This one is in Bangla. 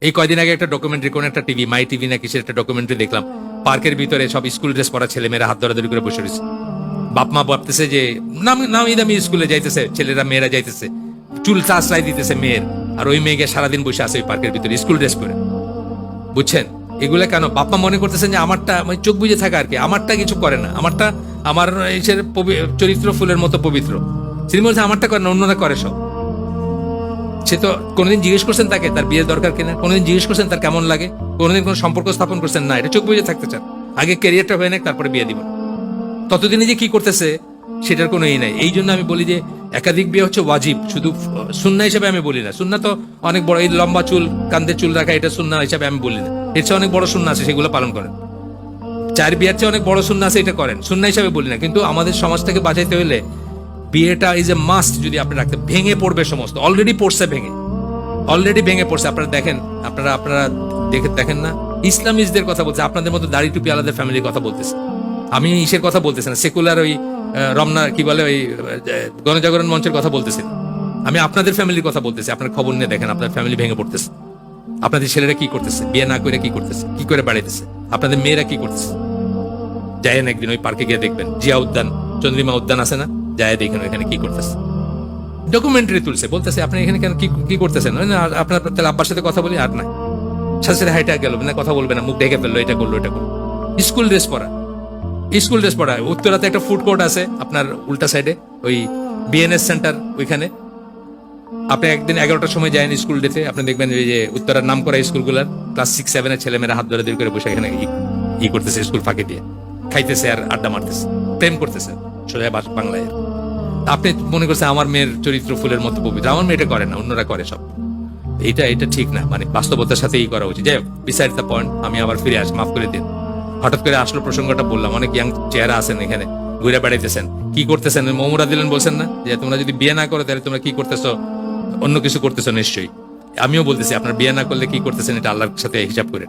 এই কয়দিন আগে একটা ডকুমেন্টারি, কোন একটা টিভি, মাই টিভি না কিসের একটা ডকুমেন্টারি দেখলাম, পার্কের ভিতরে সব স্কুল ড্রেস পরা ছেলেমেয়েরা হাত ধরাধরি করে বসে রয়েছে। বাপ মা ভাবতেছে যে নামি দামি স্কুলে যাইতেছে, ছেলেরা মেয়েরা যাইতেছে, চুল চাষলাই দিতেছে মেয়ের, আর ওই মেয়েকে সারাদিন বসে আছে ওই পার্কের ভিতরে স্কুল ড্রেস পরে। বুঝছেন এগুলা কেন? বাপ্পা মনে করতেছেন যে আমারটা, মানে চোখ বুঝে থাকা আর কি, আমারটা কিছু করে না, আমারটা আমার চরিত্র ফুলের মতো পবিত্র। তিনি বলছেন আমারটা করে না, অন্যরা করে সব। সে তো কোনোদিন জিজ্ঞেস করছেন তাকে তার বিয়ের দরকার কিনা? কোনোদিন জিজ্ঞেস করছেন তার কেমন লাগে? কোনোদিন কোনো সম্পর্ক স্থাপন করছেন না? এটা চোখ বুঝে থাকতে চান, আগে ক্যারিয়ারটা হয়ে নেক তারপরে বিয়ে দিব। ততদিনে যে কি করতেছে সেটার কোনো ই নাই। এই জন্য আমি বলি যে একাধিক বিয়ে হচ্ছে ওয়াজিব, শুধু সুন্নাহ হিসেবে আমি বলি না। সুন্নাহ তো অনেক বড়, এই লম্বা চুল, কান্দে চুল রাখা, এটা সুন্নাহ হিসেবে আমি বলি না। এর চেয়ে অনেক বড় সুন্নাহ আছে, সেগুলো পালন করেন। 4 বিয়ের চেয়ে অনেক বড় সুন্নাহ আছে, এটা করেন, সুন্নাহ হিসেবে বলি না। কিন্তু আমাদের সমাজটাকে বাঁচাইতে হলে বিয়েটা ইজ এ মাস্ট। যদি আপনি রাখতে, ভেঙে পড়বে সমস্ত, অলরেডি পড়ছে, অলরেডি ভেঙে পড়ছে। আপনারা দেখেন, আপনারা দেখেন না, ইসলামিস্টদের কথা বলছে, আপনাদের মতো দাড়ি টুপি আলাদা ফ্যামিলির কথা বলতেছে। আমি ইসের কথা বলতেছি না, সেকুলার ওই রমনা কি বলে ওই গণজাগরণ মঞ্চের কথা বলতেছি। আমি আপনাদের ফ্যামিলির কথা বলতেছি। আপনার খবর নিয়ে দেখেন, আপনার ফ্যামিলি ভেঙে পড়তেছে। আপনাদের ছেলেরা কি করতেছে, বিয়ে না করে কি করতেছে, কি করে বাড়াইতেছে, আপনাদের মেয়েরা কি করতেছে। যায়েন একদিন ওই পার্কে গিয়ে দেখবেন, জিয়া উদ্যান, চন্দ্রিমা উদ্যান আছে না, যায় দেখেন ওইখানে কি করতেছে। ডকুমেন্টারি তুলছে, বলতেছে আপনি এখানে কেন কি করতেছেন? আপনার তাহলে আব্বার সাথে কথা বলি, আর না, সাথে সাথে হাইটা গেল না, কথা বলবে না, মুখ ঢেকে ফেললো, এটা করলো এটা করলো। স্কুল ড্রেস পরা, উত্তরাতে একটা ফুড কোর্ট আছে আপনার উল্টা সাইডে, ওই বিএনএস সেন্টার, ওইখানে আপনি একদিন 11টার সময় যায়েন স্কুল ডেতে, আপনি দেখবেন যে উত্তরার নাম করা স্কুলগুলার ক্লাস 6-7 ছেলেমেয়েরা হাত ধরে করে বসে এখানে ই করতেছে, স্কুল ফাঁকি দিয়ে খাইতেছে আর আড্ডা মারতেছে, প্রেম করতেছে সোজা বাংলায়। আপনি মনে করছেন আমার মেয়ের চরিত্র ফুলের মতো পবিত্র, আমার মেয়ে এটা করে না, অন্যরা করে সব। এটা ঠিক না, মানে বাস্তবতার সাথে করা উচিত। যাই হোক, বিসাইড দ্য পয়েন্ট, আমি আবার ফিরে আসি, মাফ করে দিন, হঠাৎ করে আসলো প্রসঙ্গটা বললাম। অনেক ইয়াং চেহারা আছেন এখানে, ঘুরে বেড়াইতেছেন, কি করতেছেন? মোমরা দিলেন বলছেন না যে তোমরা যদি বিয়ে না করো তাহলে তোমরা কি করতেছো, অন্য কিছু করতেছো নিশ্চয়ই। আমিও বলতেছি আপনার বিয়ে না করলে কি করতেছেন, এটা আল্লাহর সাথে হিসাব করে।